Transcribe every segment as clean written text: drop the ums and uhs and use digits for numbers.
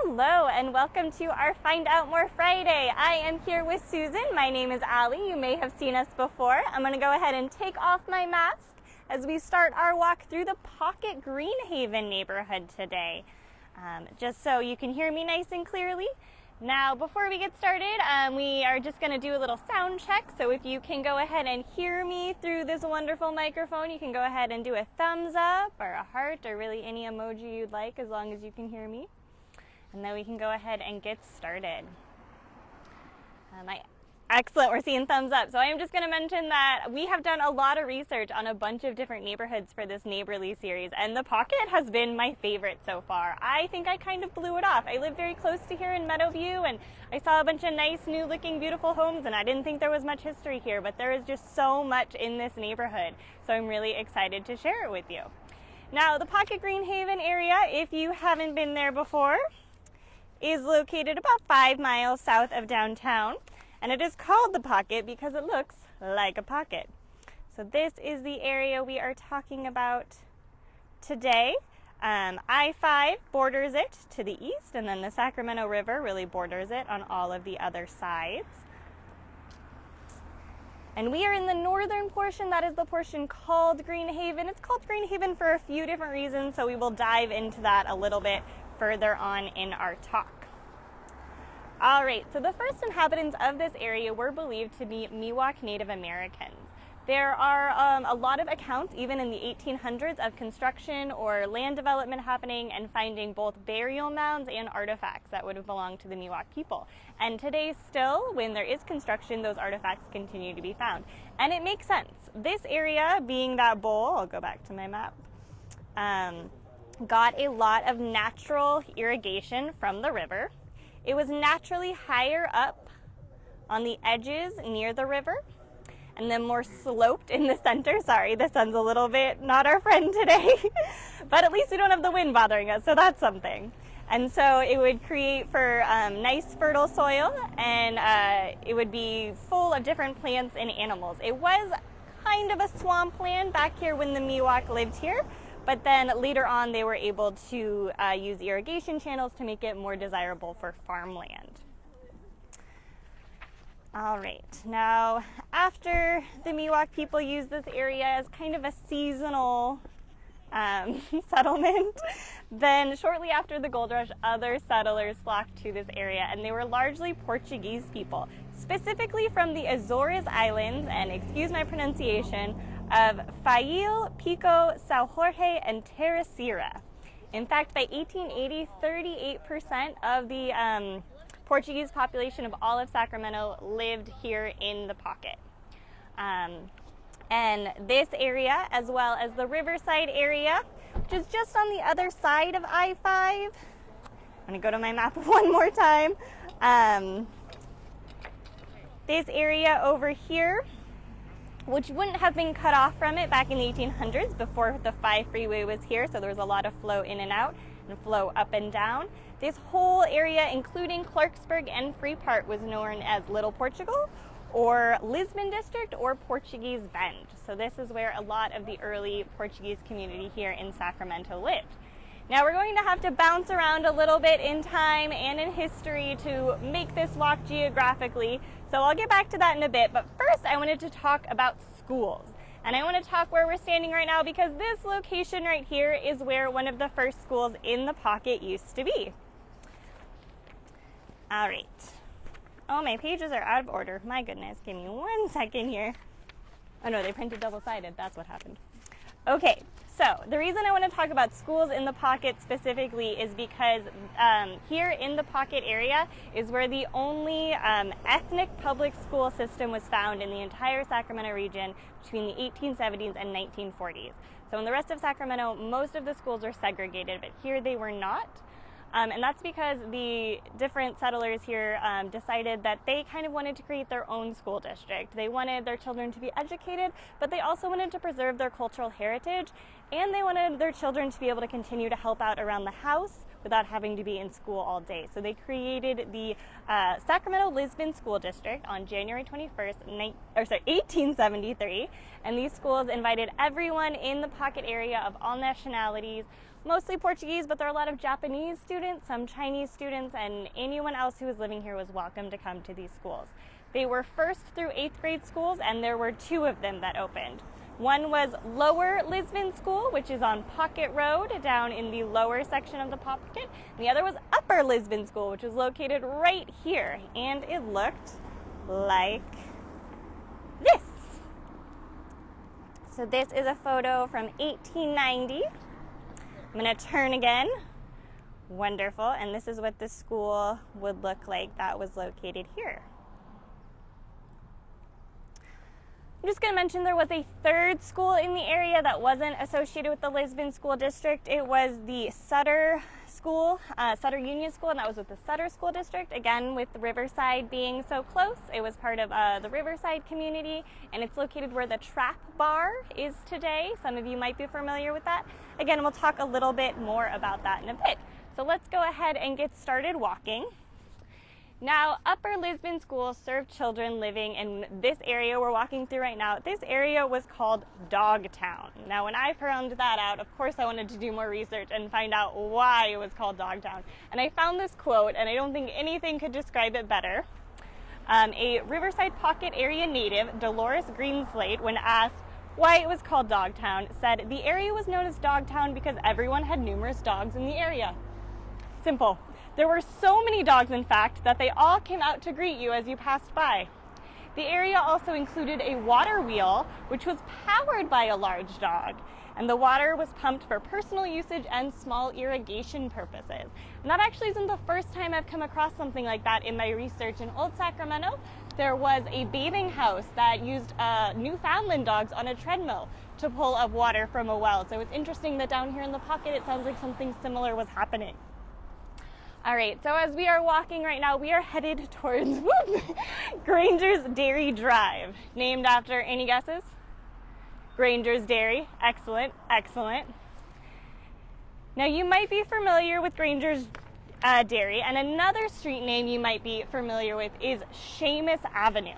Hello and welcome to our Find Out More Friday. I am here with Susan. My name is Allie. You may have seen us before. I'm going to go ahead and take off my mask as we start our walk through the Pocket Greenhaven neighborhood today. Just so you can hear me nice and clearly. Now, before we get started, we are just going to do a little sound check. So if you can go ahead and hear me through this wonderful microphone, you can go ahead and do a thumbs up or a heart or really any emoji you'd like as long as you can hear me. And then we can go ahead and get started. Excellent, we're seeing thumbs up. So I am just going to mention that we have done a lot of research on a bunch of different neighborhoods for this Neighborly series, and the Pocket has been my favorite so far. I think I kind of blew it off. I live very close to here in Meadowview, and I saw a bunch of nice, new-looking, beautiful homes, and I didn't think there was much history here, but there is just so much in this neighborhood, so I'm really excited to share it with you. Now, the Pocket Greenhaven area, if you haven't been there before, is located about 5 miles south of downtown, and it is called the Pocket because it looks like a pocket. So this is the area we are talking about today. I-5 borders it to the east, and then the Sacramento River really borders it on all of the other sides. And we are in the northern portion. That is the portion called Greenhaven. It's called Greenhaven for a few different reasons, so we will dive into that a little bit further on in our talk. All right, so the first inhabitants of this area were believed to be Miwok Native Americans. There are a lot of accounts, even in the 1800s, of construction or land development happening and finding both burial mounds and artifacts that would have belonged to the Miwok people. And today still, when there is construction, those artifacts continue to be found. And it makes sense. This area, being that bowl, I'll go back to my map, got a lot of natural irrigation from the river. It was naturally higher up on the edges near the river, and then more sloped in the center. Sorry, the sun's a little bit not our friend today, but at least we don't have the wind bothering us, so that's something. And so it would create for nice fertile soil, and it would be full of different plants and animals. It was kind of a swampland back here when the Miwok lived here, but then later on they were able to use irrigation channels to make it more desirable for farmland. All right, now after the Miwok people used this area as kind of a seasonal settlement, then shortly after the gold rush, other settlers flocked to this area, and they were largely Portuguese people, specifically from the Azores Islands, and excuse my pronunciation, of Fail, Pico, São Jorge, and Terceira. In fact, by 1880, 38% of the Portuguese population of all of Sacramento lived here in the Pocket. And this area, as well as the Riverside area, which is just on the other side of I-5. I'm going to go to my map one more time. This area over here, which wouldn't have been cut off from it back in the 1800s before the 5 freeway was here, so there was a lot of flow in and out and flow up and down. This whole area, including Clarksburg and Freeport, was known as Little Portugal, or Lisbon District, or Portuguese Bend. So this is where a lot of the early Portuguese community here in Sacramento lived. Now we're going to have to bounce around a little bit in time and in history to make this walk geographically, so I'll get back to that in a bit, but first I wanted to talk about schools. And I want to talk where we're standing right now because this location right here is where one of the first schools in the Pocket used to be. All right. Oh, my pages are out of order. My goodness, give me 1 second here. Oh no, they printed double-sided. That's what happened. Okay, so the reason I want to talk about schools in the Pocket specifically is because here in the Pocket area is where the only ethnic public school system was found in the entire Sacramento region between the 1870s and 1940s. So in the rest of Sacramento, most of the schools were segregated, but here they were not. And that's because the different settlers here decided that they kind of wanted to create their own school district. They wanted their children to be educated, but they also wanted to preserve their cultural heritage, and they wanted their children to be able to continue to help out around the house without having to be in school all day. So they created the Sacramento-Lisbon School District on January 21st, 1873, and these schools invited everyone in the Pocket area of all nationalities, mostly Portuguese, but there are a lot of Japanese students, some Chinese students, and anyone else who was living here was welcome to come to these schools. They were 1st through 8th grade schools, and there were 2 of them that opened. One was Lower Lisbon School, which is on Pocket Road, down in the lower section of the Pocket. The other was Upper Lisbon School, which was located right here, and it looked like this. So this is a photo from 1890. I'm going to turn again. Wonderful. And this is what the school would look like that was located here. I'm just going to mention there was a 3rd school in the area that wasn't associated with the Lisbon School District. It was the Sutter School, Sutter Union School, and that was with the Sutter School District. Again, with Riverside being so close, it was part of the Riverside community, and it's located where the Trap Bar is today. Some of you might be familiar with that. Again, we'll talk a little bit more about that in a bit. So let's go ahead and get started walking. Now, Upper Lisbon School served children living in this area we're walking through right now. This area was called Dogtown. Now, when I found that out, of course I wanted to do more research and find out why it was called Dogtown. And I found this quote, and I don't think anything could describe it better. A Riverside Pocket area native, Dolores Greenslade, when asked why it was called Dogtown, said the area was known as Dogtown because everyone had numerous dogs in the area. Simple. There were so many dogs, in fact, that they all came out to greet you as you passed by. The area also included a water wheel, which was powered by a large dog, and the water was pumped for personal usage and small irrigation purposes. And that actually isn't the first time I've come across something like that in my research. In Old Sacramento, there was a bathing house that used Newfoundland dogs on a treadmill to pull up water from a well. So it's interesting that down here in the Pocket, it sounds like something similar was happening. All right, so as we are walking right now, we are headed towards Granger's Dairy Drive, named after, any guesses? Granger's Dairy. Excellent, excellent. Now, you might be familiar with Granger's Dairy, and another street name you might be familiar with is Sheamus Avenue.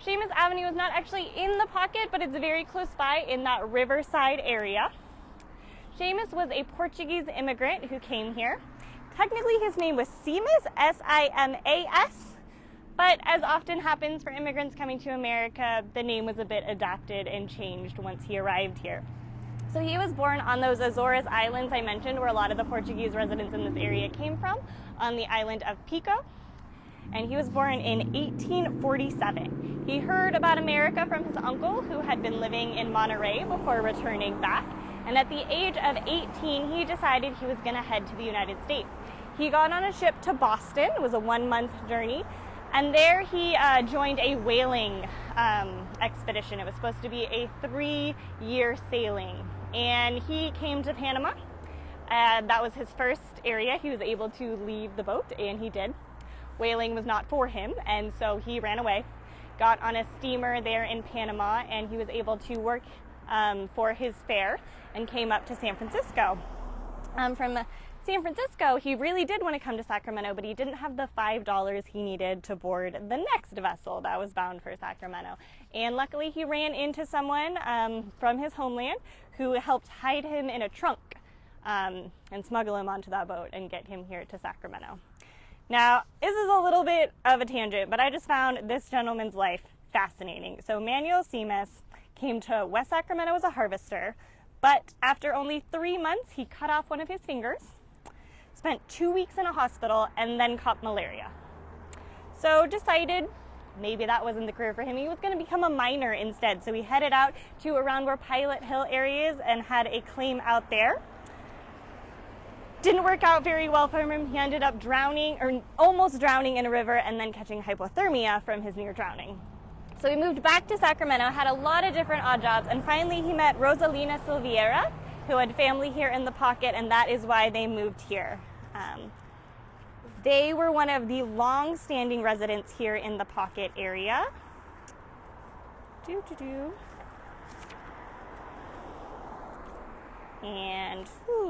Sheamus Avenue is not actually in the Pocket, but it's very close by in that Riverside area. Sheamus was a Portuguese immigrant who came here. Technically, his name was Seamus, S-I-M-A-S, but as often happens for immigrants coming to America, the name was a bit adapted and changed once he arrived here. So he was born on those Azores Islands I mentioned, where a lot of the Portuguese residents in this area came from, on the island of Pico, and he was born in 1847. He heard about America from his uncle, who had been living in Monterey before returning back, and at the age of 18, he decided he was going to head to the United States. He got on a ship to Boston. It was a 1-month journey. And there he joined a whaling expedition. It was supposed to be a 3-year sailing. And he came to Panama. That was his first area. He was able to leave the boat, and he did. Whaling was not for him, and so he ran away. Got on a steamer there in Panama, and he was able to work for his fare and came up to San Francisco. From San Francisco, he really did want to come to Sacramento, but he didn't have the $5 he needed to board the next vessel that was bound for Sacramento. And luckily, he ran into someone from his homeland who helped hide him in a trunk and smuggle him onto that boat and get him here to Sacramento. Now, this is a little bit of a tangent, but I just found this gentleman's life fascinating. So Manuel Seamus came to West Sacramento as a harvester, but after only 3 months, he cut off one of his fingers, spent 2 weeks in a hospital, and then caught malaria. So decided maybe that wasn't the career for him. He was going to become a miner instead. So he headed out to around where Pilot Hill area is and had a claim out there. Didn't work out very well for him. He ended up drowning, or almost drowning in a river, and then catching hypothermia from his near drowning. So he moved back to Sacramento, had a lot of different odd jobs, and finally he met Rosalina Silveira, who had family here in the Pocket, and that is why they moved here. They were one of the long-standing residents here in the Pocket area. And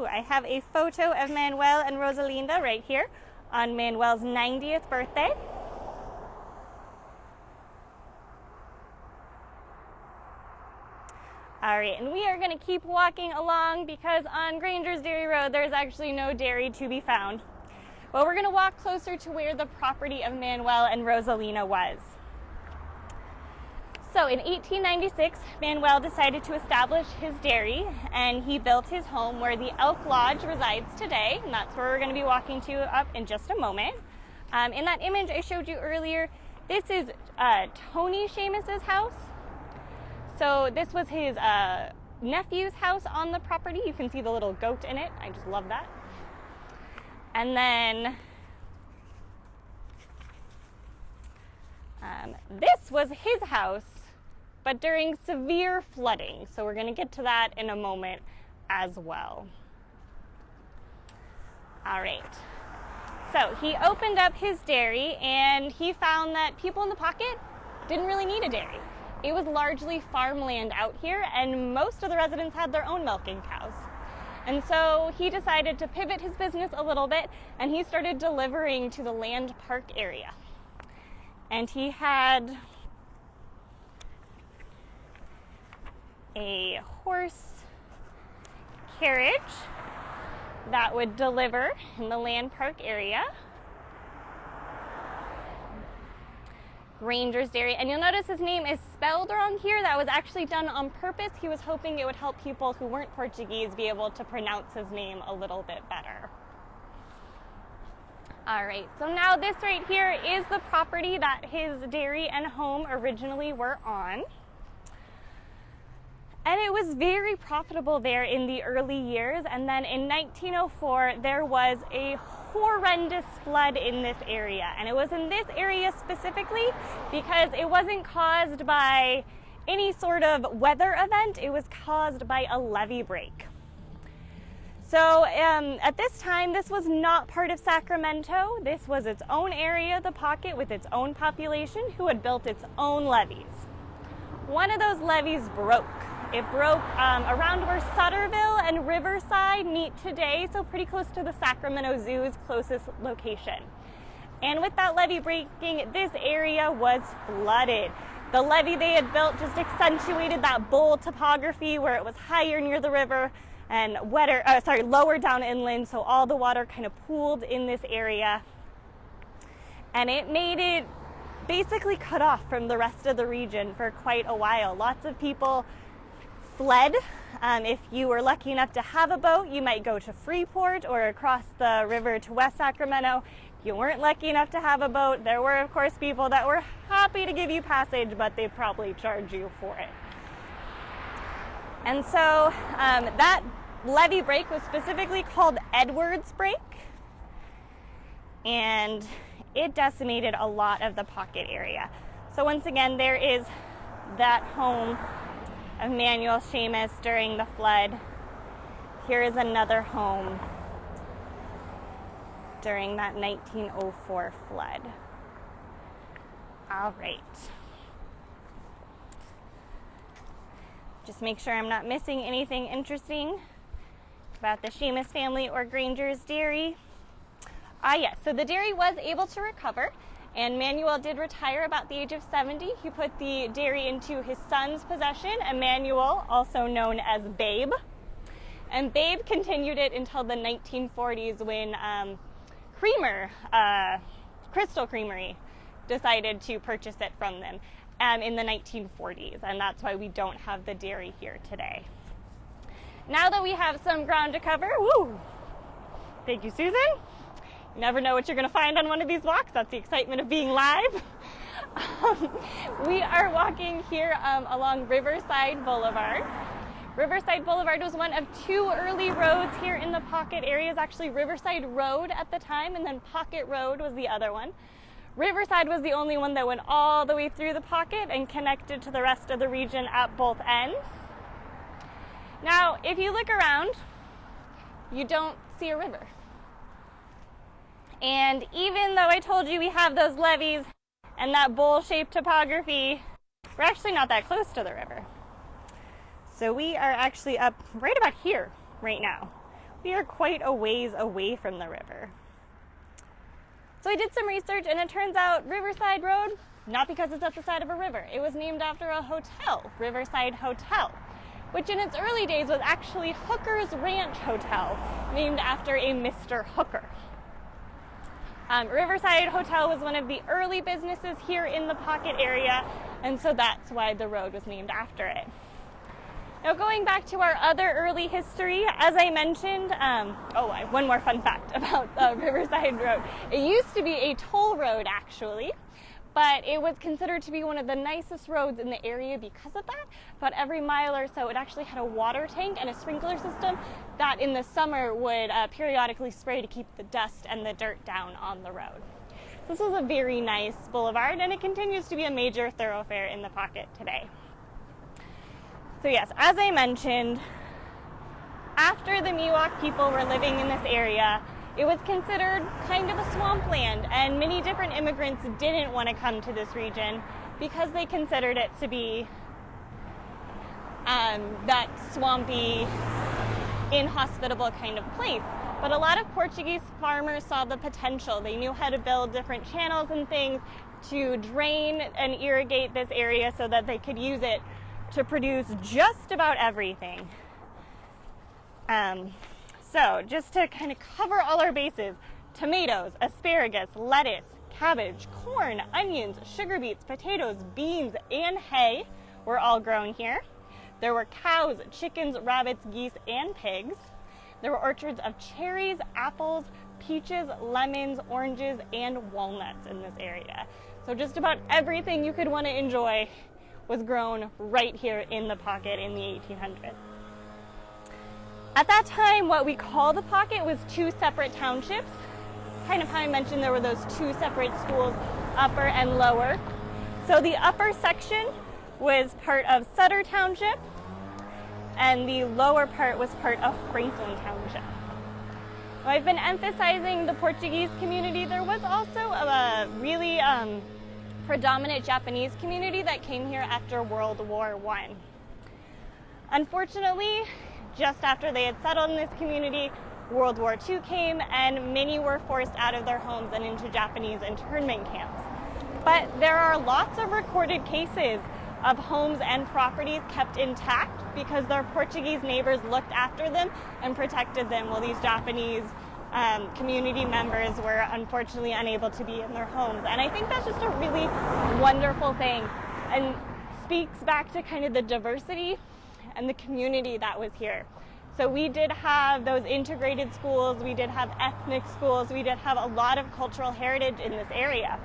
I have a photo of Manuel and Rosalinda right here on Manuel's 90th birthday. All right, and we are going to keep walking along because on Granger's Dairy Road, there's actually no dairy to be found. But we're going to walk closer to where the property of Manuel and Rosalina was. So in 1896, Manuel decided to establish his dairy, and he built his home where the Elk Lodge resides today, and that's where we're going to be walking to up in just a moment. In that image I showed you earlier, this is Tony Sheamus's house. So this was his nephew's house on the property. You can see the little goat in it. I just love that. And then this was his house, but during severe flooding. So we're going to get to that in a moment as well. All right. So he opened up his dairy and he found that people in the pocket didn't really need a dairy. It was largely farmland out here, and most of the residents had their own milking cows. And so he decided to pivot his business a little bit, and he started delivering to the Land Park area. And he had a horse carriage that would deliver in the Land Park area. Granger's Dairy, and you'll notice his name is spelled wrong here. That was actually done on purpose. He was hoping it would help people who weren't Portuguese be able to pronounce his name a little bit better. All right, so now this right here is the property that his dairy and home originally were on. And it was very profitable there in the early years. And then in 1904, there was a horrendous flood in this area. And it was in this area specifically because it wasn't caused by any sort of weather event. It was caused by a levee break. So at this time, this was not part of Sacramento. This was its own area, the pocket, with its own population who had built its own levees. One of those levees broke. It broke around where Sutterville and Riverside meet today, so pretty close to the Sacramento Zoo's closest location. And with that levee breaking, this area was flooded. The levee they had built just accentuated that bowl topography where it was higher near the river and lower down inland, so all the water kind of pooled in this area. And it made it basically cut off from the rest of the region for quite a while. Lots of people fled. If you were lucky enough to have a boat, you might go to Freeport or across the river to West Sacramento. If you weren't lucky enough to have a boat, there were of course people that were happy to give you passage, but they'd probably charge you for it. And so that levee break was specifically called Edwards Break, and it decimated a lot of the pocket area. So once again, there is that home of Manuel Seamus during the flood. Here is another home during that 1904 flood. All right. Just make sure I'm not missing anything interesting about the Sheamus family or Granger's Dairy. Yes, so the dairy was able to recover, and Manuel did retire about the age of 70. He put the dairy into his son's possession, Emmanuel, also known as Babe. And Babe continued it until the 1940s when Crystal Creamery decided to purchase it from them in the 1940s, and that's why we don't have the dairy here today. Now that we have some ground to cover, woo! Thank you, Susan. You never know what you're going to find on one of these walks. That's the excitement of being live. We are walking here along Riverside Boulevard. Riverside Boulevard was one of two early roads here in the pocket areas. Actually, Riverside Road at the time, and then Pocket Road was the other one. Riverside was the only one that went all the way through the pocket and connected to the rest of the region at both ends. Now, if you look around, you don't see a river. And even though I told you we have those levees and that bowl-shaped topography, we're actually not that close to the river. So we are actually up right about here right now. We are quite a ways away from the river. So I did some research, and it turns out Riverside Road, not because it's at the side of a river. It was named after a hotel, Riverside Hotel, which in its early days was actually Hooker's Ranch Hotel, named after a Mr. Hooker. Riverside Hotel was one of the early businesses here in the Pocket area, and so that's why the road was named after it. Now, going back to our other early history, as I mentioned, one more fun fact about Riverside Road. It used to be a toll road, actually, but it was considered to be one of the nicest roads in the area because of that. About every mile or so, it actually had a water tank and a sprinkler system that in the summer would periodically spray to keep the dust and the dirt down on the road. This was a very nice boulevard, and it continues to be a major thoroughfare in the Pocket today. So yes, as I mentioned, after the Miwok people were living in this area, it was considered kind of a swampland, and many different immigrants didn't want to come to this region because they considered it to be that swampy, inhospitable kind of place. But a lot of Portuguese farmers saw the potential. They knew how to build different channels and things to drain and irrigate this area so that they could use it to produce just about everything. So just to kind of cover all our bases, tomatoes, asparagus, lettuce, cabbage, corn, onions, sugar beets, potatoes, beans, and hay were all grown here. There were cows, chickens, rabbits, geese, and pigs. There were orchards of cherries, apples, peaches, lemons, oranges, and walnuts in this area. So just about everything you could want to enjoy was grown right here in the Pocket in the 1800s. At that time, what we call the Pocket was two separate townships. Kind of how I mentioned there were those two separate schools, upper and lower. So the upper section was part of Sutter Township, and the lower part was part of Franklin Township. Now, I've been emphasizing the Portuguese community. There was also a really predominant Japanese community that came here after World War I. Unfortunately, just after they had settled in this community, World War II came, and many were forced out of their homes and into Japanese internment camps. But there are lots of recorded cases of homes and properties kept intact because their Portuguese neighbors looked after them and protected them while these Japanese community members were unfortunately unable to be in their homes. And I think that's just a really wonderful thing and speaks back to kind of the diversity and the community that was here. So we did have those integrated schools, we did have ethnic schools, we did have a lot of cultural heritage in this area.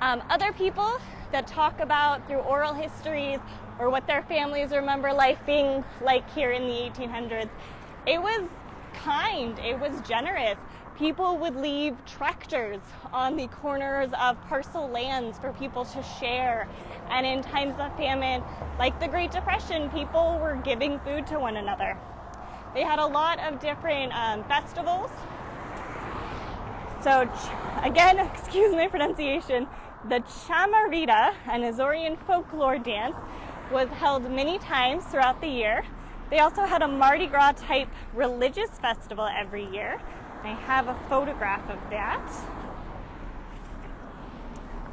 Other people that talk about through oral histories or what their families remember life being like here in the 1800s, it was kind, it was generous. People would leave tractors on the corners of parcel lands for people to share. And in times of famine, like the Great Depression, people were giving food to one another. They had a lot of different festivals. So again, excuse my pronunciation, the chamarita, an Azorean folklore dance, was held many times throughout the year. They also had a Mardi Gras type religious festival every year. I have a photograph of that.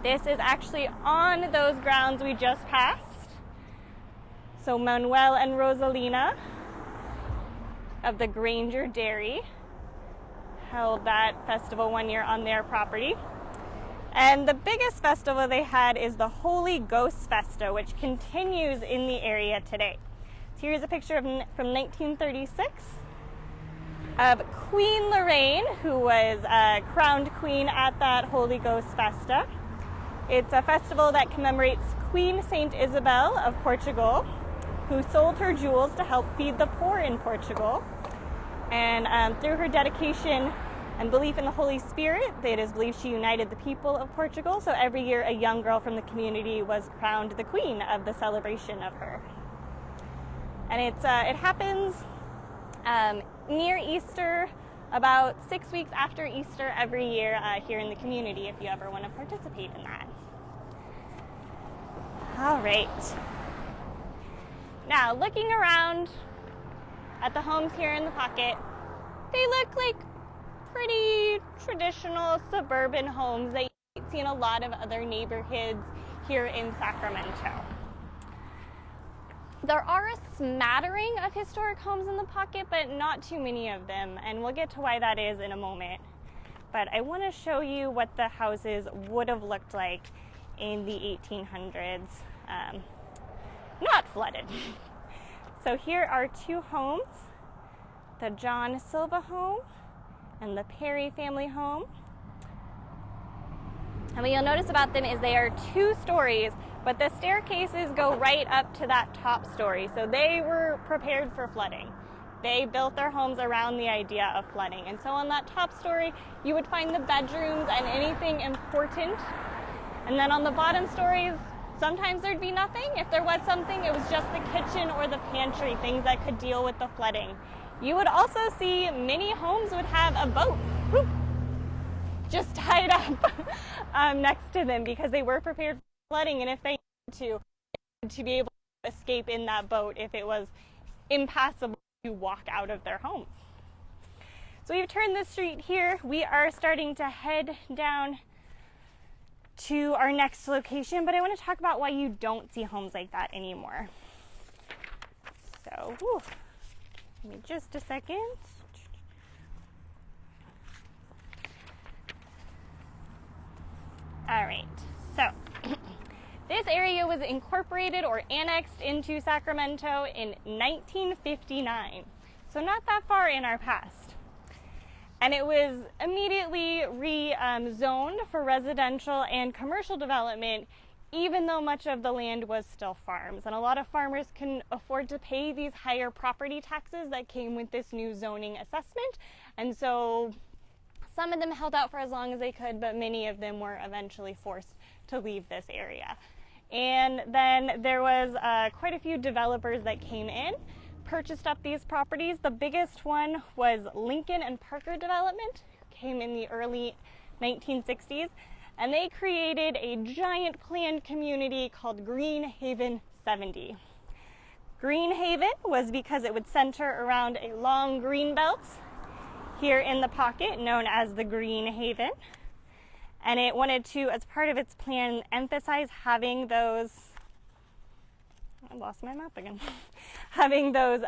This is actually on those grounds we just passed. So Manuel and Rosalina of the Granger Dairy held that festival one year on their property. And the biggest festival they had is the Holy Ghost Festa, which continues in the area today. So here's a picture from 1936 of Queen Lorraine, who was crowned queen at that Holy Ghost Festa. It's a festival that commemorates Queen Saint Isabel of Portugal, who sold her jewels to help feed the poor in Portugal. And through her dedication and belief in the Holy Spirit, it is believed she united the people of Portugal. So every year, a young girl from the community was crowned the queen of the celebration of her. And it happens near Easter, about 6 weeks after Easter every year here in the community, if you ever want to participate in that. All right. Now, looking around at the homes here in the Pocket, they look like pretty traditional suburban homes that you see in a lot of other neighborhoods here in Sacramento. There are a smattering of historic homes in the pocket, but not too many of them, and we'll get to why that is in a moment. But I want to show you what the houses would have looked like in the 1800s, not flooded. So here are two homes, the John Silva home and the Perry family home. And what you'll notice about them is they are 2 stories, but the staircases go right up to that top story. So they were prepared for flooding. They built their homes around the idea of flooding. And so on that top story, you would find the bedrooms and anything important. And then on the bottom stories, sometimes there'd be nothing. If there was something, it was just the kitchen or the pantry, things that could deal with the flooding. You would also see many homes would have a boat just tied up next to them because they were prepared for flooding, and if they needed to be able to escape in that boat if it was impassable to walk out of their homes. So we've turned the street here. We are starting to head down to our next location, but I want to talk about why you don't see homes like that anymore. So, give me just a second. All right, so this area was incorporated or annexed into Sacramento in 1959, so not that far in our past. And it was immediately rezoned for residential and commercial development, even though much of the land was still farms. And a lot of farmers couldn't afford to pay these higher property taxes that came with this new zoning assessment. And so some of them held out for as long as they could, but many of them were eventually forced to leave this area. And then there was quite a few developers that came in, purchased up these properties. The biggest one was Lincoln and Parker Development, came in the early 1960s, and they created a giant planned community called Green Haven 70. Green Haven was because it would center around a long green belt here in the pocket known as the Green Haven, and it wanted to, as part of its plan, emphasize having those, I lost my map again, having those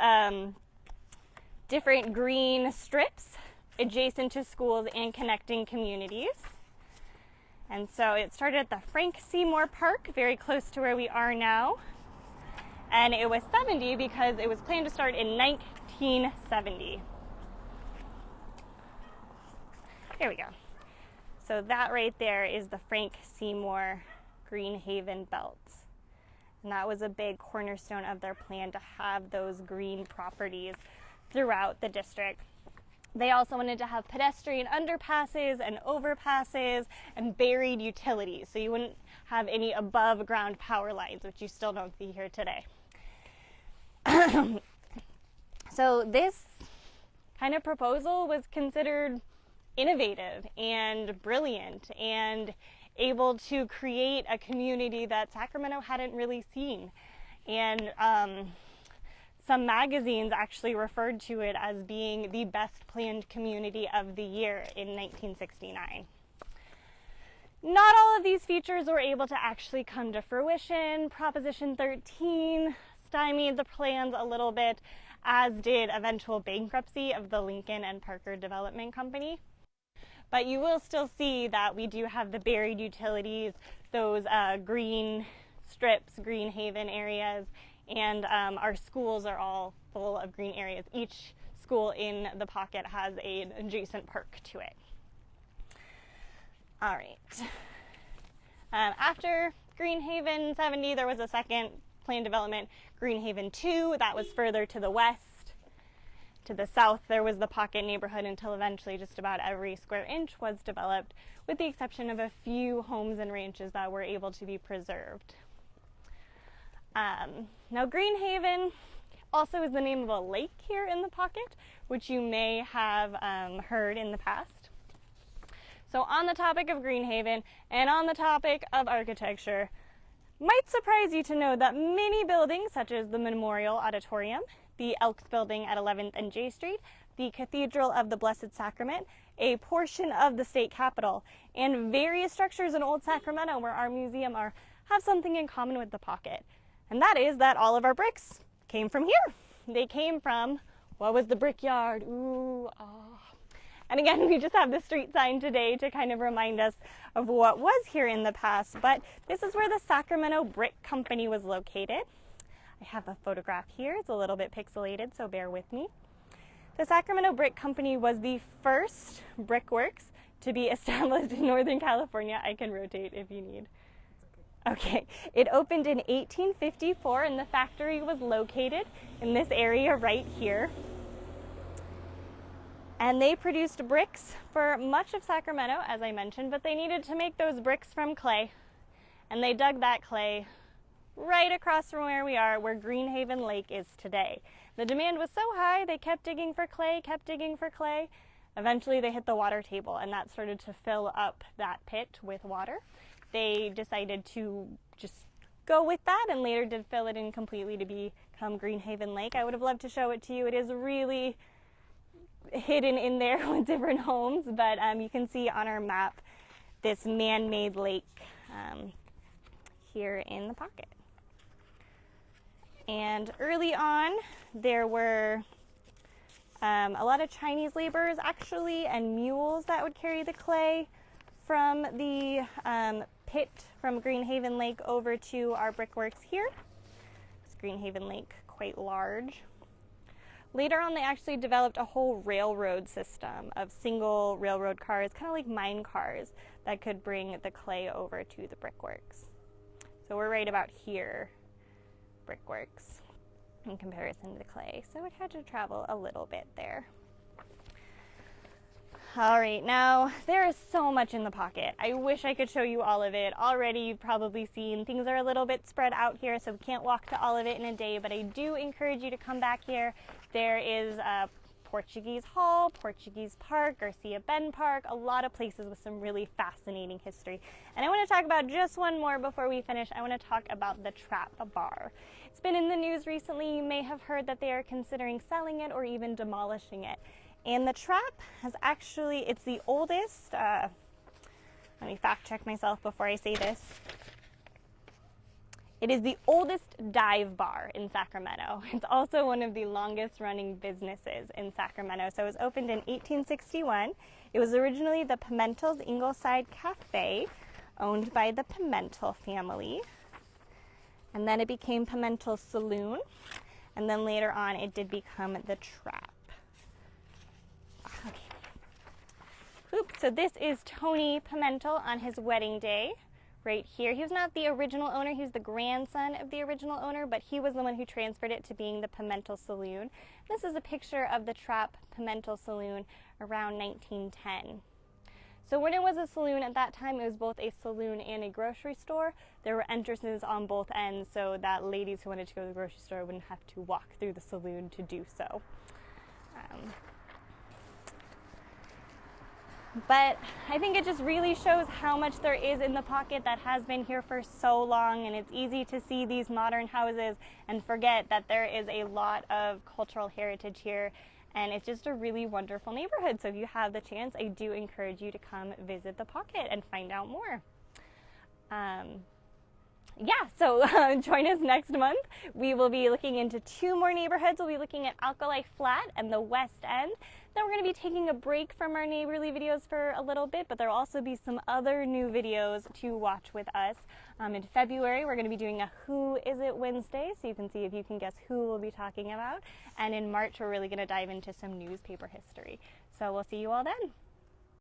different green strips adjacent to schools and connecting communities. And so it started at the Frank Seymour Park, very close to where we are now, and it was 70 because it was planned to start in 1970. Here we go. So that right there is the Frank Seymour Green Haven belt. And that was a big cornerstone of their plan, to have those green properties throughout the district. They also wanted to have pedestrian underpasses and overpasses and buried utilities, so you wouldn't have any above ground power lines, which you still don't see here today. So this kind of proposal was considered innovative and brilliant and able to create a community that Sacramento hadn't really seen. And some magazines actually referred to it as being the best planned community of the year in 1969. Not all of these features were able to actually come to fruition. Proposition 13 stymied the plans a little bit, as did eventual bankruptcy of the Lincoln and Parker Development Company. But you will still see that we do have the buried utilities, those green strips, Green Haven areas, and our schools are all full of green areas. Each school in the pocket has an adjacent park to it. All right. After Green Haven 70, there was a second planned development, Green Haven 2, that was further to the west. To the south, there was the pocket neighborhood until eventually just about every square inch was developed, with the exception of a few homes and ranches that were able to be preserved. Now, Green Haven also is the name of a lake here in the pocket, which you may have heard in the past. So on the topic of Green Haven and on the topic of architecture, might surprise you to know that many buildings, such as the Memorial Auditorium, the Elks Building at 11th and J Street, the Cathedral of the Blessed Sacrament, a portion of the state capitol, and various structures in Old Sacramento where our museum have something in common with the pocket. And that is that all of our bricks came from here. They came from, what was the brickyard? Ooh, oh. And again, we just have the street sign today to kind of remind us of what was here in the past. But this is where the Sacramento Brick Company was located. I have a photograph here. It's a little bit pixelated, so bear with me. The Sacramento Brick Company was the first brickworks to be established in Northern California. I can rotate if you need. Okay, it opened in 1854 and the factory was located in this area right here. And they produced bricks for much of Sacramento, as I mentioned, but they needed to make those bricks from clay. And they dug that clay right across from where we are, where Greenhaven Lake is today. The demand was so high, they kept digging for clay, kept digging for clay. Eventually they hit the water table, and that started to fill up that pit with water. They decided to just go with that and later did fill it in completely to become Greenhaven Lake. I would have loved to show it to you. It is really hidden in there with different homes, but you can see on our map this man-made lake here in the pocket. And early on, there were a lot of Chinese laborers actually, and mules that would carry the clay from the pit from Greenhaven Lake over to our brickworks here. It's Greenhaven Lake, quite large. Later on, they actually developed a whole railroad system of single railroad cars, kind of like mine cars, that could bring the clay over to the brickworks. So we're right about here, brickworks, in comparison to the clay. So it had to travel a little bit there. All right, now there is so much in the pocket. I wish I could show you all of it. Already you've probably seen things are a little bit spread out here, so we can't walk to all of it in a day, but I do encourage you to come back here. There is a Portuguese Hall, Portuguese Park, Garcia Bend Park, a lot of places with some really fascinating history. And I want to talk about just one more before we finish. I want to talk about the Trap Bar. It's been in the news recently. You may have heard that they are considering selling it or even demolishing it. And the Trap has actually, it's the oldest, let me fact check myself before I say this. It is the oldest dive bar in Sacramento. It's also one of the longest running businesses in Sacramento. So it was opened in 1861. It was originally the Pimentel's Ingleside Cafe, owned by the Pimentel family. And then it became Pimentel's Saloon. And then later on it did become the Trap. Okay. Oops, so this is Tony Pimentel on his wedding day. Right here. He was not the original owner, he was the grandson of the original owner, but he was the one who transferred it to being the Pimentel Saloon. This is a picture of the Trap Pimentel Saloon around 1910. So when it was a saloon at that time, it was both a saloon and a grocery store. There were entrances on both ends so that ladies who wanted to go to the grocery store wouldn't have to walk through the saloon to do so. But I think it just really shows how much there is in the pocket that has been here for so long, and it's easy to see these modern houses and forget that there is a lot of cultural heritage here, and it's just a really wonderful neighborhood. So if you have the chance, I do encourage you to come visit the pocket and find out more. So join us next month. We will be looking into 2 more neighborhoods. We'll be looking at Alkali Flat and the West End. Then we're going to be taking a break from our neighborly videos for a little bit, but there will also be some other new videos to watch with us. In February, we're going to be doing a Who Is It Wednesday, so you can see if you can guess who we'll be talking about. And in March, we're really going to dive into some newspaper history. So we'll see you all then.